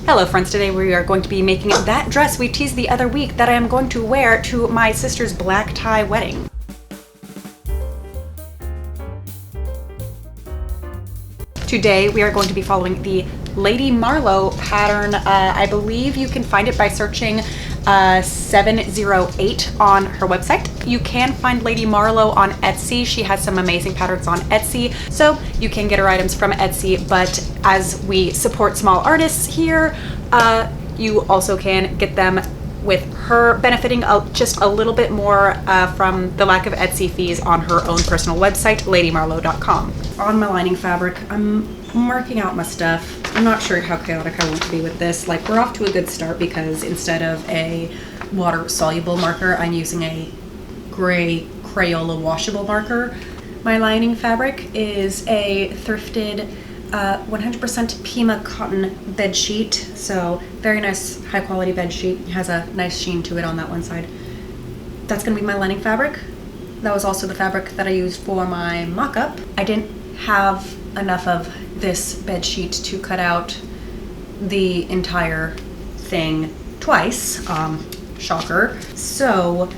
Hello friends, today we are going to be making that dress we teased the other week that I am going to wear to my sister's black tie wedding. Today we are going to be following the Lady Marlowe pattern. I believe you can find it by searching 708 on her website. You can find Lady Marlowe on Etsy. She has some amazing patterns on Etsy, so you can get her items from Etsy, but as we support small artists here, you also can get them with her benefiting just a little bit more from the lack of Etsy fees on her own personal website, ladymarlowe.com. On my lining fabric, I'm marking out my stuff. I'm not sure how chaotic I want to be with this. Like, we're off to a good start because instead of a water-soluble marker, I'm using a gray Crayola washable marker. My lining fabric is a thrifted 100% Pima cotton bed sheet, so very nice high quality bed sheet. It has a nice sheen to it on that one side. That's gonna be my lining fabric. That was also the fabric that I used for my mock-up. I didn't have enough of this bed sheet to cut out the entire thing twice, shocker. So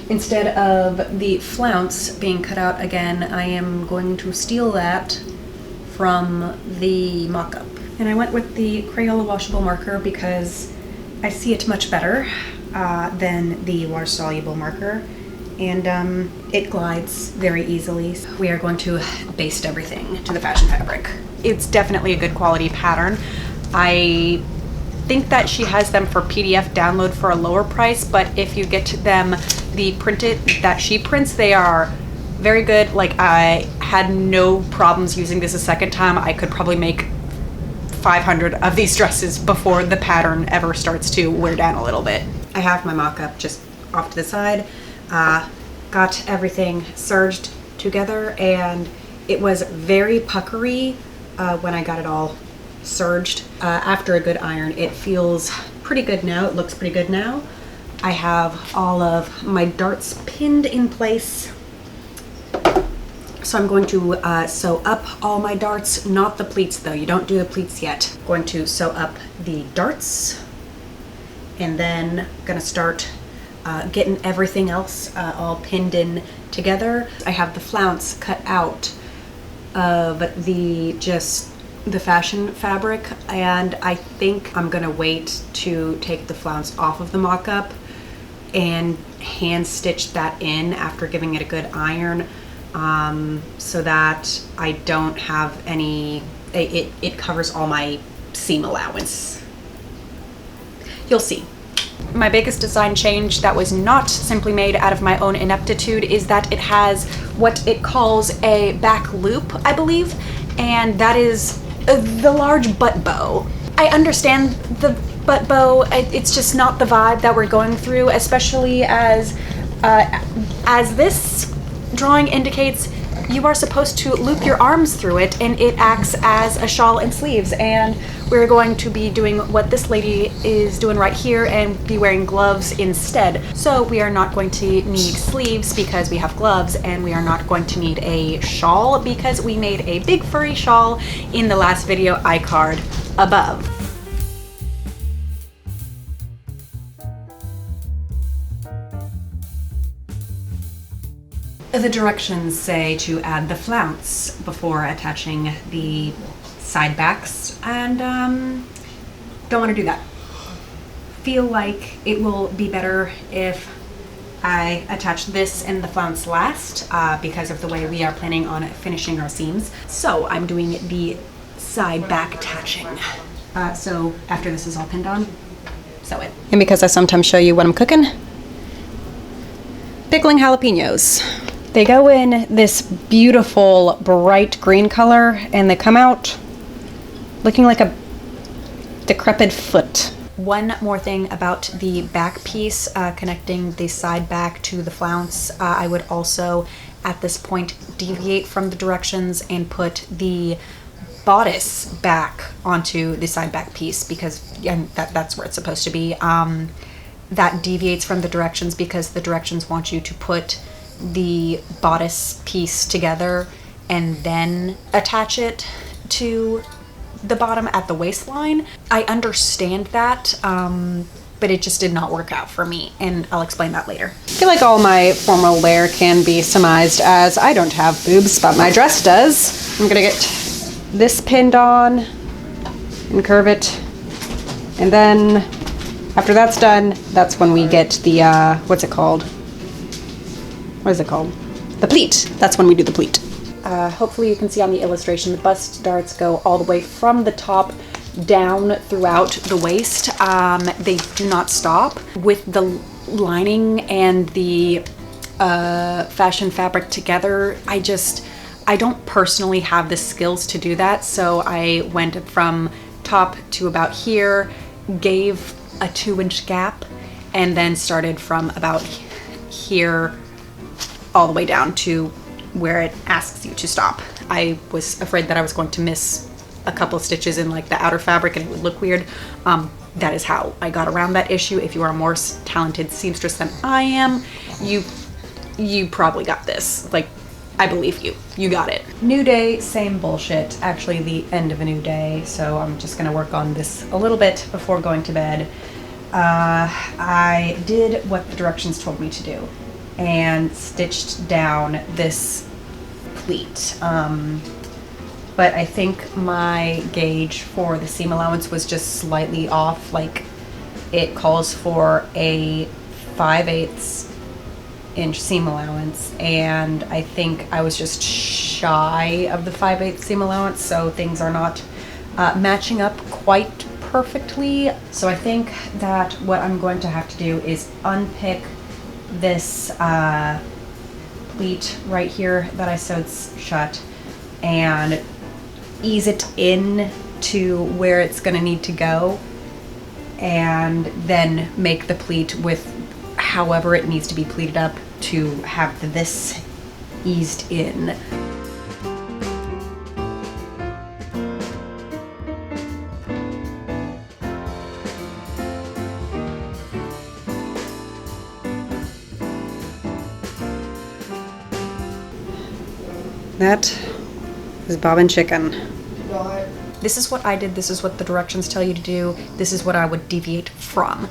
instead of the flounce being cut out again, I am going to steal that from the mock-up. And I went with the Crayola washable marker because I see it much better than the water-soluble marker, and it glides very easily. We are going to baste everything to the fashion fabric. It's definitely a good quality pattern. I think that she has them for PDF download for a lower price, but if you get them the printed that she prints, they are very good. Like, I had no problems using this a second time. I could probably make 500 of these dresses before the pattern ever starts to wear down a little bit. I have my mock-up just off to the side. Got everything serged together, and it was very puckery when I got it all serged. After a good iron, it feels pretty good now. It looks pretty good now. I have all of my darts pinned in place. So I'm going to sew up all my darts, not the pleats though. You don't do the pleats yet. I'm going to sew up the darts, and then gonna start getting everything else all pinned in together. I have the flounce cut out of the fashion fabric, and I think I'm gonna wait to take the flounce off of the mock-up and hand stitch that in after giving it a good iron, so that I don't have any, it covers all my seam allowance. You'll see. My biggest design change that was not simply made out of my own ineptitude is that it has what it calls a back loop, I believe, and that is the large butt bow. I understand the butt bow, it's just not the vibe that we're going through, especially as this drawing indicates you are supposed to loop your arms through it, and it acts as a shawl and sleeves, and we're going to be doing what this lady is doing right here and be wearing gloves instead. So we are not going to need sleeves because we have gloves, and we are not going to need a shawl because we made a big furry shawl in the last video iCard above. The directions say to add the flounce before attaching the side backs, and don't want to do that. Feel like it will be better if I attach this and the flounce last because of the way we are planning on finishing our seams. So I'm doing the side back attaching. So after this is all pinned on, sew it. And because I sometimes show you what I'm cooking, pickling jalapenos. They go in this beautiful bright green color, and they come out looking like a decrepit foot. One more thing about the back piece, connecting the side back to the flounce, I would also at this point deviate from the directions and put the bodice back onto the side back piece, because that's where it's supposed to be. That deviates from the directions because the directions want you to put the bodice piece together and then attach it to the bottom at the waistline. I understand that, but it just did not work out for me, and I'll explain that later. I feel like all my formal wear can be surmised as I don't have boobs, but my dress does. I'm gonna get this pinned on and curve it, and then after that's done, that's when we get the, what's it called? What is it called? The pleat. That's when we do the pleat. Hopefully you can see on the illustration, the bust darts go all the way from the top down throughout the waist. They do not stop. With the lining and the fashion fabric together, I don't personally have the skills to do that, so I went from top to about here, gave a 2-inch gap, and then started from about here all the way down to where it asks you to stop. I was afraid that I was going to miss a couple of stitches in like the outer fabric and it would look weird. That is how I got around that issue. If you are a more talented seamstress than I am, you probably got this. Like, I believe you. You got it. New day, same bullshit. Actually, the end of a new day, so I'm just gonna work on this a little bit before going to bed. I did what the directions told me to do and stitched down this pleat. But I think my gauge for the seam allowance was just slightly off. Like, it calls for a 5/8 inch seam allowance, and I think I was just shy of the 5/8 seam allowance, so things are not matching up quite perfectly. So I think that what I'm going to have to do is unpick this pleat right here that I sewed shut and ease it in to where it's going to need to go, and then make the pleat with however it needs to be pleated up to have this eased in. That is bobbin chicken. This is what I did. This is what the directions tell you to do. This is what I would deviate from.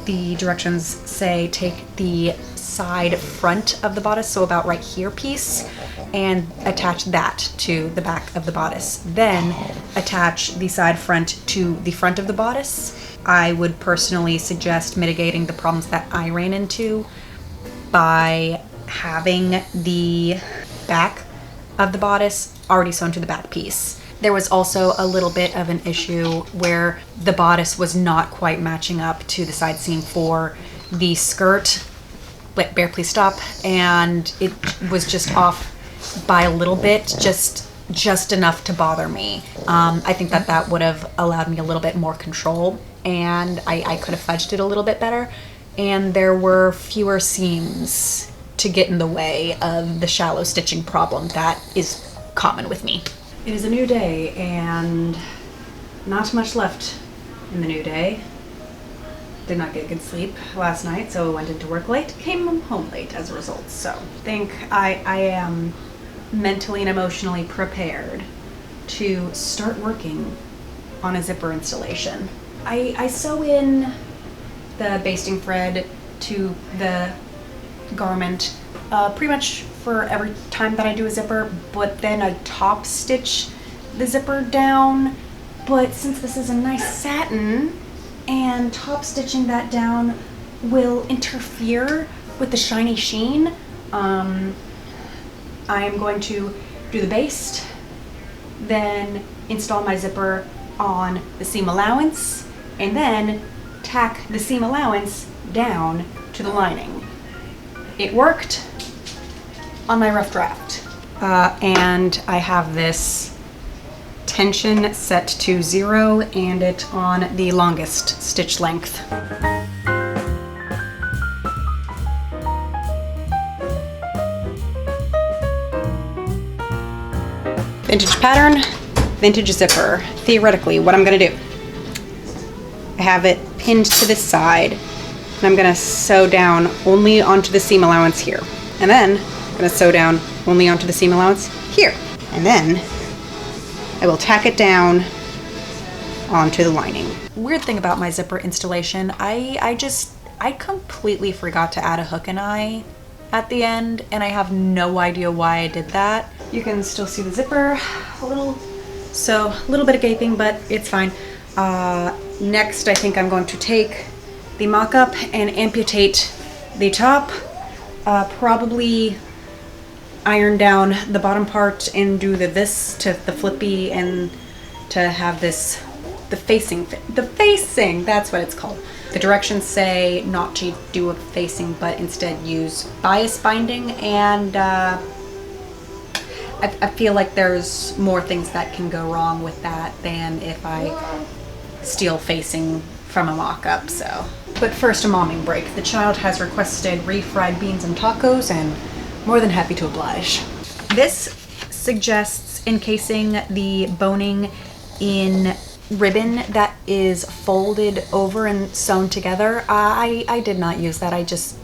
The directions say take the side front of the bodice, so about right here piece, and attach that to the back of the bodice. Then attach the side front to the front of the bodice. I would personally suggest mitigating the problems that I ran into by having the back of the bodice already sewn to the back piece. There was also a little bit of an issue where the bodice was not quite matching up to the side seam for the skirt. But bear, please stop. And it was just off by a little bit, just enough to bother me. I think that would have allowed me a little bit more control, and I could have fudged it a little bit better. And there were fewer seams to get in the way of the shallow stitching problem that is common with me. It is a new day, and not much left in the new day. Did not get good sleep last night, so I went into work late, came home late as a result. So I think I am mentally and emotionally prepared to start working on a zipper installation. I sew in the basting thread to the garment pretty much for every time that I do a zipper, but then I top stitch the zipper down. But since this is a nice satin, and top stitching that down will interfere with the shiny sheen, I am going to do the baste, then install my zipper on the seam allowance, and then tack the seam allowance down to the lining. It worked on my rough draft. And I have this tension set to 0 and it on the longest stitch length. Vintage pattern, vintage zipper. Theoretically, what I'm gonna do, I have it pinned to this side, and I'm gonna sew down only onto the seam allowance here. And then I'm gonna sew down only onto the seam allowance here. And then I will tack it down onto the lining. Weird thing about my zipper installation, I completely forgot to add a hook and eye at the end, and I have no idea why I did that. You can still see the zipper a little bit of gaping, but it's fine. Next, I think I'm going to take the mock-up and amputate the top, probably iron down the bottom part and do this to the flippy, and to have this, the facing, that's what it's called. The directions say not to do a facing, but instead use bias binding, and I feel like there's more things that can go wrong with that than if I steal facing from a mock-up, so. But first, a momming break. The child has requested refried beans and tacos, and more than happy to oblige. This suggests encasing the boning in ribbon that is folded over and sewn together. I did not use that. I just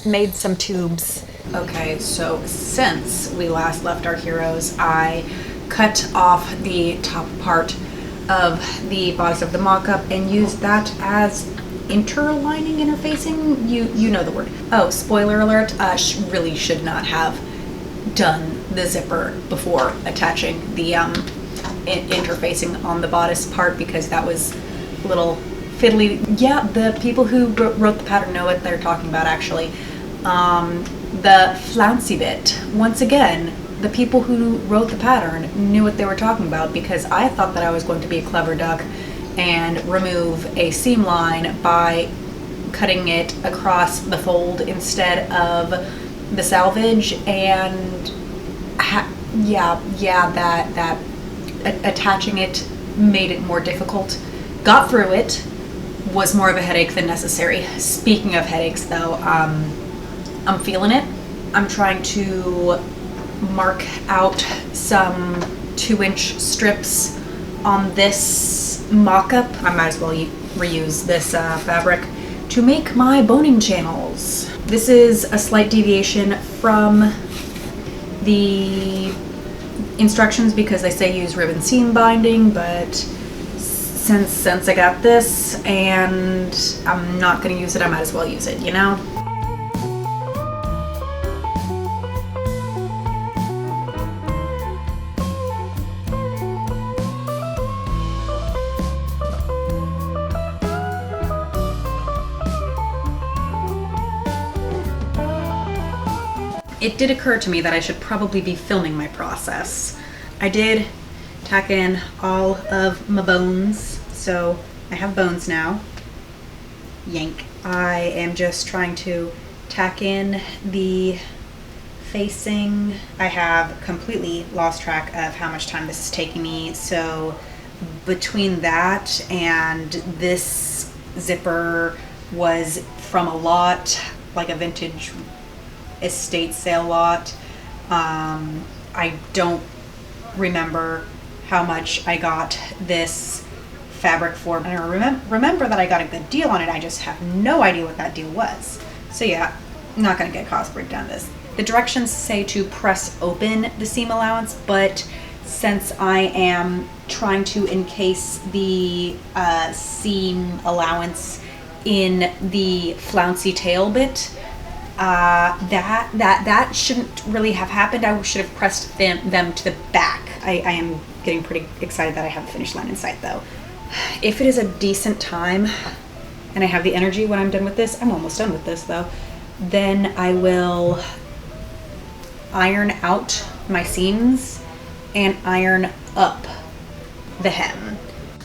made some tubes. Okay, so since we last left our heroes, I cut off the top part of the bodice of the mock-up and used that as interfacing. You know the word. Oh, spoiler alert, really should not have done the zipper before attaching the interfacing on the bodice part, because that was a little fiddly. Yeah, the people who wrote the pattern know what they're talking about, actually. The flouncy bit, once again, the people who wrote the pattern knew what they were talking about, because I thought that I was going to be a clever duck and remove a seam line by cutting it across the fold instead of the selvage, and that attaching it made it more difficult. Got through it, was more of a headache than necessary. Speaking of headaches though, I'm feeling it. I'm trying to mark out some 2-inch strips on this mock-up. I might as well reuse this fabric to make my boning channels. This is a slight deviation from the instructions because they say use ribbon seam binding, but since I got this and I'm not going to use it, I might as well use it, you know? It did occur to me that I should probably be filming my process. I did tack in all of my bones, so I have bones now. Yank. I am just trying to tack in the facing. I have completely lost track of how much time this is taking me, so between that and this zipper was from a lot, like a vintage estate sale lot. I don't remember how much I got this fabric for. I remember that I got a good deal on it. I just have no idea what that deal was. So yeah, I'm not gonna get cost breakdown this. The directions say to press open the seam allowance, but since I am trying to encase the seam allowance in the flouncy tail bit, that shouldn't really have happened. I should have pressed them to the back. I am getting pretty excited that I have a finish line in sight though. If it is a decent time and I have the energy when I'm done with this, I'm almost done with this though, then I will iron out my seams and iron up the hem.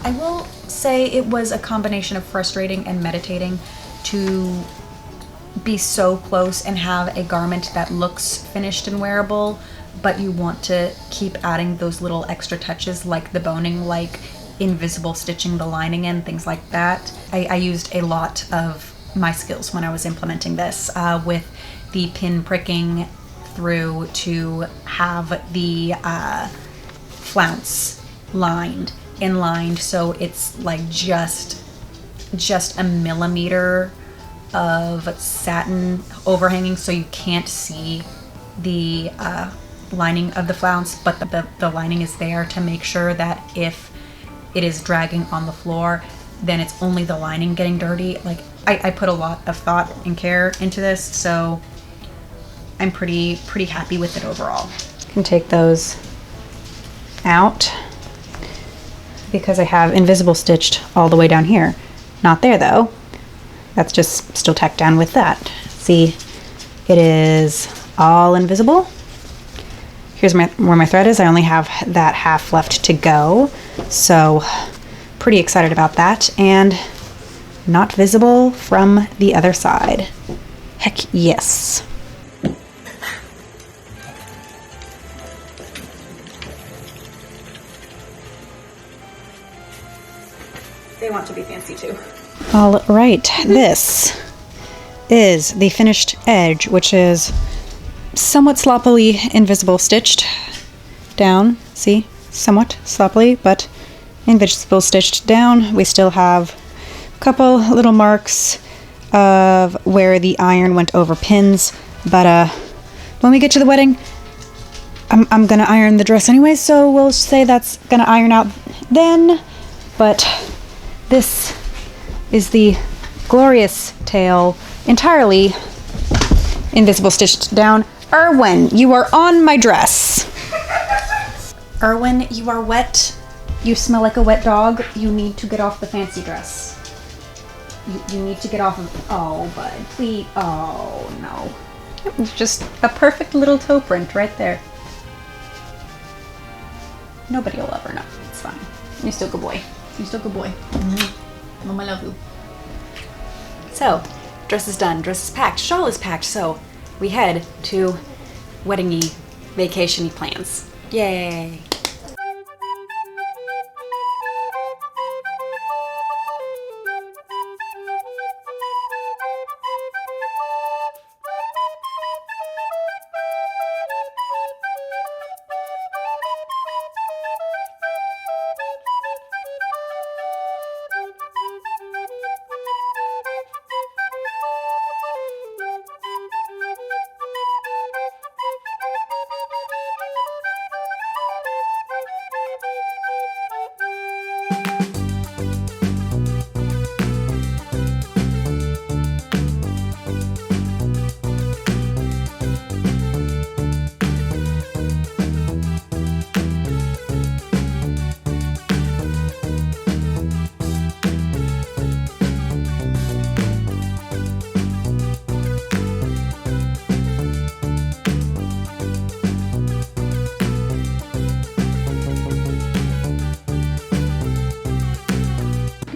I will say it was a combination of frustrating and meditating to be so close and have a garment that looks finished and wearable, but you want to keep adding those little extra touches like the boning, like invisible stitching the lining in, things like that. I used a lot of my skills when I was implementing this with the pin pricking through to have the flounce inlined, so it's like just a millimeter of satin overhanging, so you can't see the lining of the flounce, but the lining is there to make sure that if it is dragging on the floor, then it's only the lining getting dirty. Like, I put a lot of thought and care into this, so I'm pretty happy with it overall. Can take those out because I have invisible stitched all the way down here. Not there though. That's just still tacked down with that. See, it is all invisible. Here's where my thread is. I only have that half left to go. So pretty excited about that, and not visible from the other side. Heck yes. They want to be fancy too. All right, this is the finished edge, which is somewhat sloppily invisible stitched down. See, somewhat sloppily, but invisible stitched down. We still have a couple little marks of where the iron went over pins, but when we get to the wedding, I'm gonna iron the dress anyway, so we'll say that's gonna iron out then. But this is the glorious tail, entirely invisible stitched down. Erwin, you are on my dress. Erwin, you are wet. You smell like a wet dog. You need to get off the fancy dress. You need to get off of... Oh, bud, please. Oh, no. It was just a perfect little toe print right there. Nobody will ever know. It's fine. You're still a good boy. You're still a good boy. Mama love you. So, dress is done. Dress is packed. Shawl is packed. So, we head to wedding-y, vacation-y plans. Yay!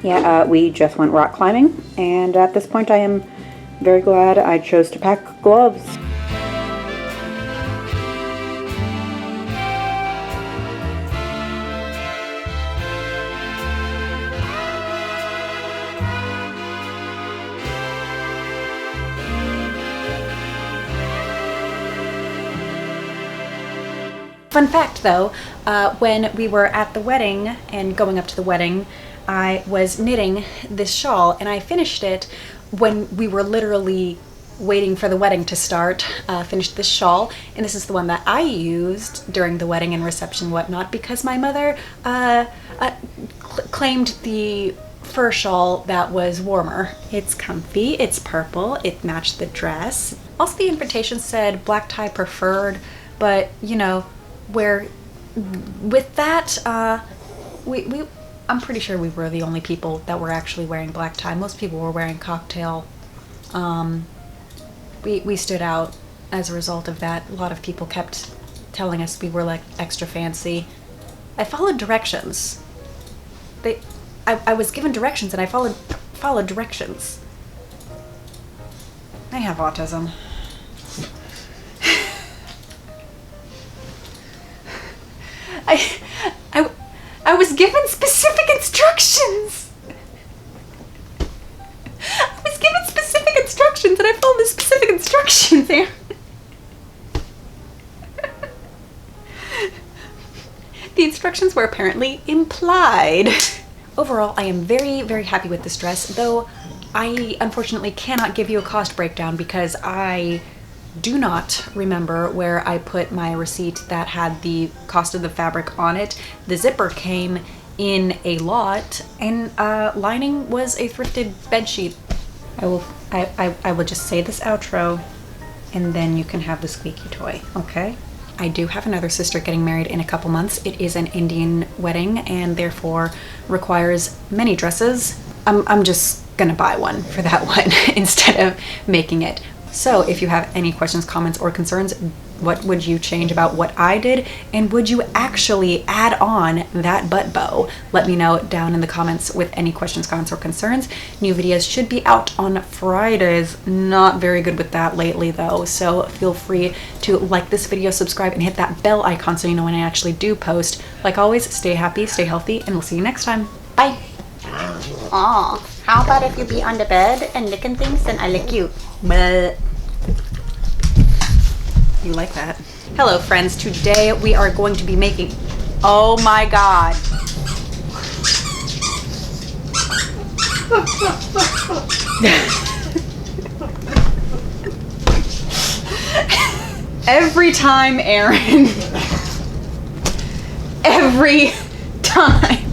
Yeah, we just went rock climbing, and at this point I am very glad I chose to pack gloves. Fun fact though, when we were at the wedding and going up to the wedding, I was knitting this shawl and I finished it when we were literally waiting for the wedding to start. Finished this shawl, and this is the one that I used during the wedding and reception and whatnot, because my mother claimed the fur shawl that was warmer. It's comfy, it's purple, it matched the dress. Also the invitation said black tie preferred, but you know, where with that, I'm pretty sure we were the only people that were actually wearing black tie. Most people were wearing cocktail. We stood out as a result of that. A lot of people kept telling us we were like extra fancy. I followed directions. I was given directions and I followed directions. I have autism. I was given specific instructions. I was given specific instructions and I followed the specific instructions there. The instructions were apparently implied. Overall, I am very, very happy with this dress, though I unfortunately cannot give you a cost breakdown because I do not remember where I put my receipt that had the cost of the fabric on it. The zipper came in a lot, and lining was a thrifted bedsheet. I will just say this outro, and then you can have the squeaky toy, okay? I do have another sister getting married in a couple months. It is an Indian wedding and therefore requires many dresses. I'm just gonna buy one for that one instead of making it. So if you have any questions, comments, or concerns, what would you change about what I did? And would you actually add on that butt bow? Let me know down in the comments with any questions, comments, or concerns. New videos should be out on Fridays. Not very good with that lately though, so feel free to like this video, subscribe, and hit that bell icon so you know when I actually do post. Like always, stay happy, stay healthy, and we'll see you next time. Bye! Aw, how about if you be on the bed and licking things, then I lick you. But you like that? Hello friends, today we are going to be making, oh my god. Every time, Aaron. Every time.